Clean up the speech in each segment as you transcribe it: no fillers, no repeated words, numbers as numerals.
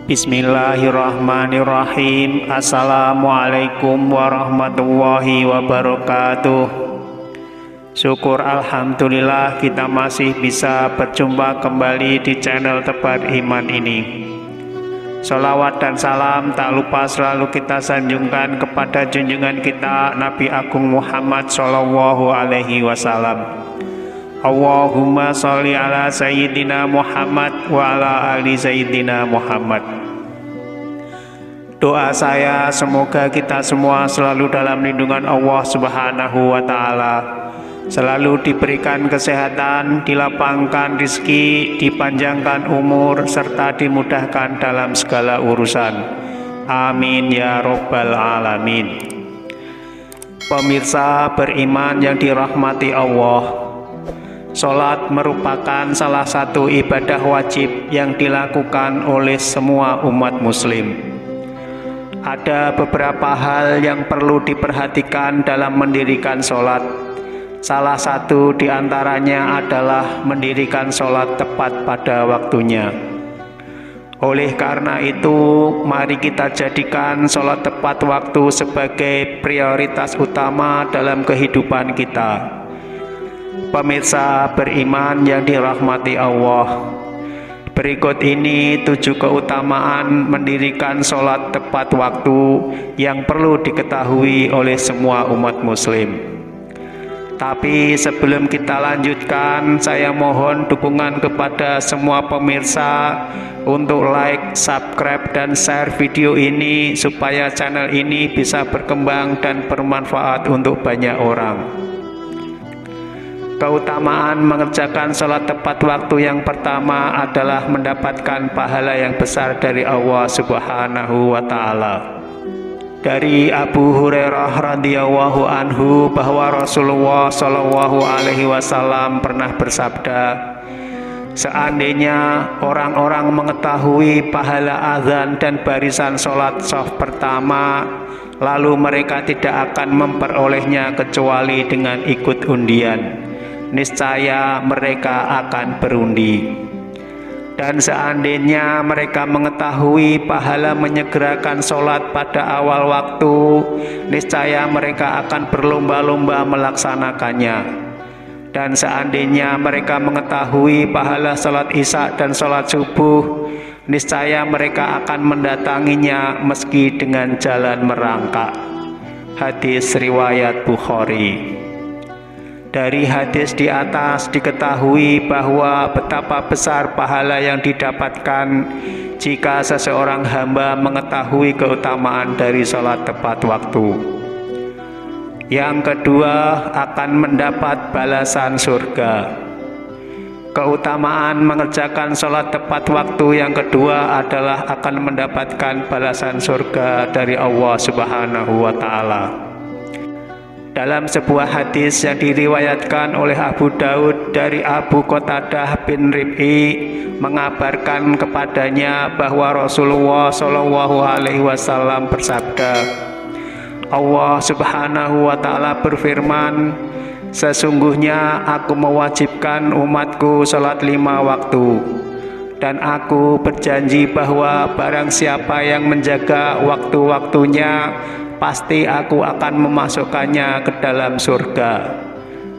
Bismillahirrahmanirrahim. Assalamualaikum warahmatullahi wabarakatuh. Syukur alhamdulillah kita masih bisa berjumpa kembali di channel Tebar Iman ini. Sholawat dan salam tak lupa selalu kita sanjungkan kepada junjungan kita Nabi Agung Muhammad Sallallahu Alaihi Wasallam. Allahumma sholli ala Sayyidina Muhammad wa ala ali Sayyidina Muhammad. Doa saya semoga kita semua selalu dalam lindungan Allah Subhanahu wa Ta'ala, selalu diberikan kesehatan, dilapangkan rezeki, dipanjangkan umur, serta dimudahkan dalam segala urusan. Amin ya Rabbal Alamin. Pemirsa beriman yang dirahmati Allah, sholat merupakan salah satu ibadah wajib yang dilakukan oleh semua umat muslim. Ada beberapa hal yang perlu diperhatikan dalam mendirikan sholat. Salah satu diantaranya adalah mendirikan sholat tepat pada waktunya. Oleh karena itu, mari kita jadikan sholat tepat waktu sebagai prioritas utama dalam kehidupan kita. Pemirsa beriman yang dirahmati Allah, berikut ini 7 keutamaan mendirikan sholat tepat waktu yang perlu diketahui oleh semua umat muslim. Tapi sebelum kita lanjutkan, saya mohon dukungan kepada semua pemirsa untuk like, subscribe, dan share video ini supaya channel ini bisa berkembang dan bermanfaat untuk banyak orang. Keutamaan mengerjakan sholat tepat waktu yang pertama adalah mendapatkan pahala yang besar dari Allah Subhanahu wa Ta'ala. Dari Abu Hurairah radhiyallahu anhu bahwa Rasulullah Shallallahu Alaihi Wasallam pernah bersabda, seandainya orang-orang mengetahui pahala azan dan barisan sholat shaf pertama, lalu mereka tidak akan memperolehnya kecuali dengan ikut undian, niscaya mereka akan berundi. Dan seandainya mereka mengetahui pahala menyegerakan sholat pada awal waktu, niscaya mereka akan berlomba-lomba melaksanakannya. Dan seandainya mereka mengetahui pahala sholat isya dan sholat subuh, niscaya mereka akan mendatanginya meski dengan jalan merangkak. Hadis riwayat Bukhari. Dari hadis di atas diketahui bahwa betapa besar pahala yang didapatkan jika seseorang hamba mengetahui keutamaan dari sholat tepat waktu. Yang kedua, akan mendapat balasan surga. Keutamaan mengerjakan sholat tepat waktu yang kedua adalah akan mendapatkan balasan surga dari Allah Subhanahu wa Ta'ala. Dalam sebuah hadis yang diriwayatkan oleh Abu Daud dari Abu Qatadah bin Rib'i mengabarkan kepadanya bahwa Rasulullah Shallallahu Alaihi Wasallam bersabda, Allah Subhanahu wa Ta'ala berfirman, sesungguhnya aku mewajibkan umatku sholat 5 waktu, dan aku berjanji bahwa barang siapa yang menjaga waktu-waktunya, pasti aku akan memasukkannya ke dalam surga.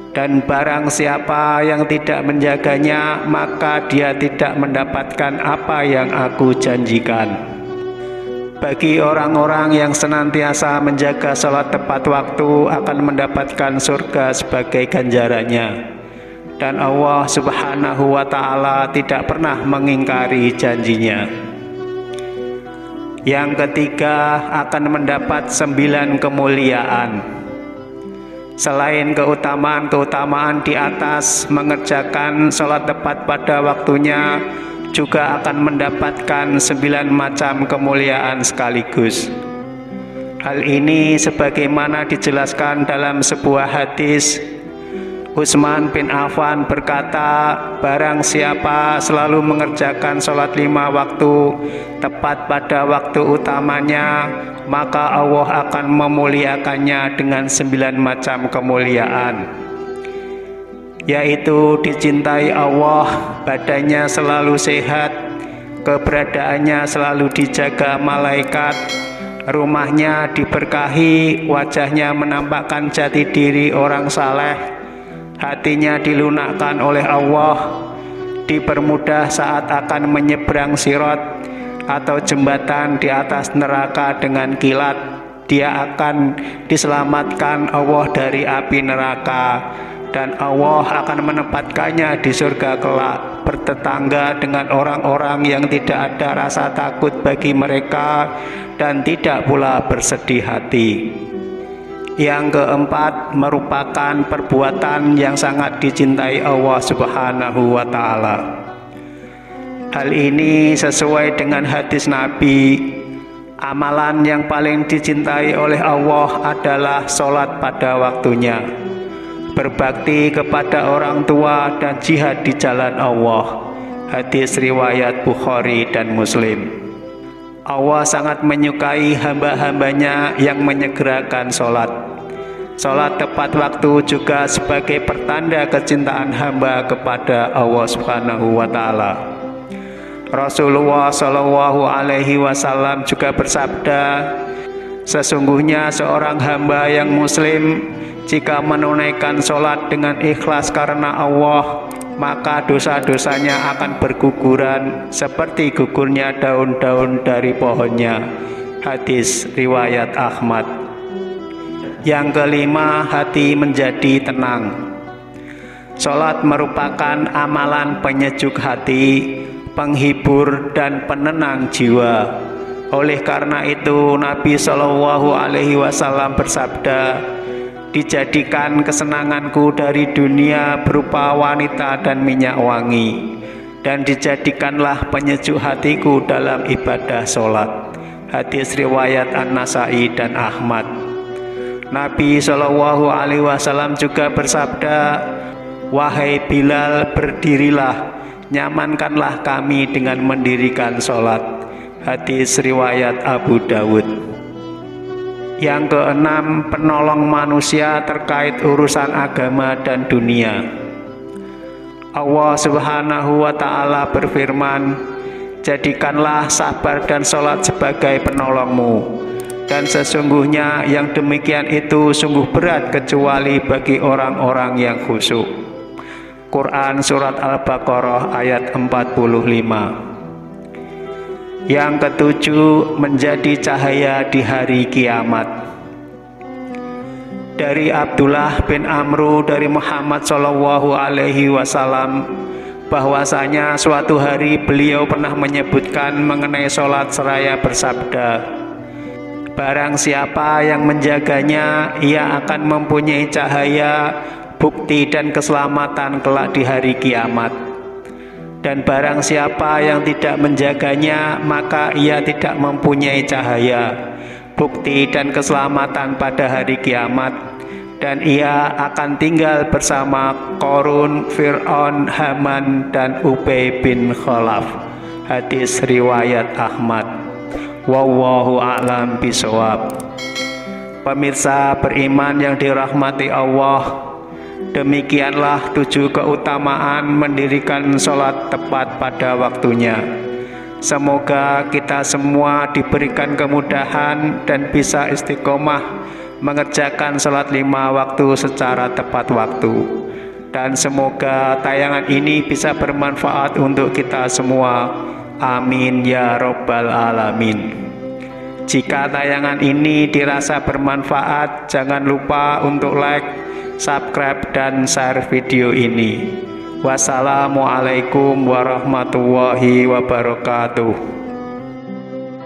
Dan barang siapa yang tidak menjaganya, maka dia tidak mendapatkan apa yang aku janjikan. Bagi orang-orang yang senantiasa menjaga sholat tepat waktu akan mendapatkan surga sebagai ganjarannya. Dan Allah Subhanahu wa Ta'ala tidak pernah mengingkari janjinya. Yang ketiga, akan mendapat 9 kemuliaan. Selain keutamaan-keutamaan di atas, mengerjakan sholat tepat pada waktunya juga akan mendapatkan 9 macam kemuliaan sekaligus. Hal ini sebagaimana dijelaskan dalam sebuah hadis, Utsman bin Affan berkata, barang siapa selalu mengerjakan sholat 5 waktu tepat pada waktu utamanya, maka Allah akan memuliakannya dengan 9 macam kemuliaan, yaitu dicintai Allah, badannya selalu sehat, keberadaannya selalu dijaga malaikat, rumahnya diberkahi, wajahnya menampakkan jati diri orang saleh, hatinya dilunakkan oleh Allah, dipermudah saat akan menyeberang sirat atau jembatan di atas neraka dengan kilat. Dia akan diselamatkan Allah dari api neraka, dan Allah akan menempatkannya di surga kelak, bertetangga dengan orang-orang yang tidak ada rasa takut bagi mereka dan tidak pula bersedih hati. Yang keempat merupakan perbuatan yang sangat dicintai Allah Subhanahu wa Ta'ala. Hal ini sesuai dengan hadis Nabi. Amalan yang paling dicintai oleh Allah adalah sholat pada waktunya, berbakti kepada orang tua, dan jihad di jalan Allah. Hadis riwayat Bukhari dan Muslim. Allah sangat menyukai hamba-hambanya yang menyegerakan sholat. Sholat tepat waktu juga sebagai pertanda kecintaan hamba kepada Allah Subhanahu wa Ta'ala. Rasulullah Shallallahu Alaihi Wasallam juga bersabda, sesungguhnya seorang hamba yang muslim jika menunaikan sholat dengan ikhlas karena Allah, maka dosa-dosanya akan berguguran seperti gugurnya daun-daun dari pohonnya. Hadis riwayat Ahmad. Yang kelima, hati menjadi tenang. Sholat merupakan amalan penyejuk hati, penghibur dan penenang jiwa. Oleh karena itu Nabi Shallallahu Alaihi Wasallam bersabda, dijadikan kesenanganku dari dunia berupa wanita dan minyak wangi, dan dijadikanlah penyejuk hatiku dalam ibadah sholat. Hadis riwayat An-Nasai dan Ahmad. Nabi Shallallahu Alaihi Wasallam juga bersabda, wahai Bilal, berdirilah, nyamankanlah kami dengan mendirikan sholat. Hadis riwayat Abu Dawud. Yang keenam, penolong manusia terkait urusan agama dan dunia. Allah Subhanahu wa Ta'ala berfirman, jadikanlah sabar dan sholat sebagai penolongmu, dan sesungguhnya yang demikian itu sungguh berat kecuali bagi orang-orang yang khusyuk. Quran Surat Al-Baqarah ayat 45. Yang ketujuh, menjadi cahaya di hari kiamat. Dari Abdullah bin Amru dari Muhammad Shallallahu Alaihi Wasallam bahwasanya suatu hari beliau pernah menyebutkan mengenai sholat seraya bersabda, barang siapa yang menjaganya, ia akan mempunyai cahaya, bukti dan keselamatan kelak di hari kiamat. Dan barang siapa yang tidak menjaganya, maka ia tidak mempunyai cahaya, bukti dan keselamatan pada hari kiamat, dan ia akan tinggal bersama Qarun, Fir'aun, Haman, dan Ubay bin Khalaf. Hadis riwayat Ahmad. Wallahu a'lam bishawab. Pemirsa beriman yang dirahmati Allah, demikianlah 7 keutamaan mendirikan sholat tepat pada waktunya. Semoga kita semua diberikan kemudahan dan bisa istiqomah mengerjakan sholat 5 waktu secara tepat waktu. Dan semoga tayangan ini bisa bermanfaat untuk kita semua. Amin ya Rabbal Alamin. Jika tayangan ini dirasa bermanfaat, jangan lupa untuk like, subscribe, dan share video ini. Wassalamualaikum warahmatullahi wabarakatuh.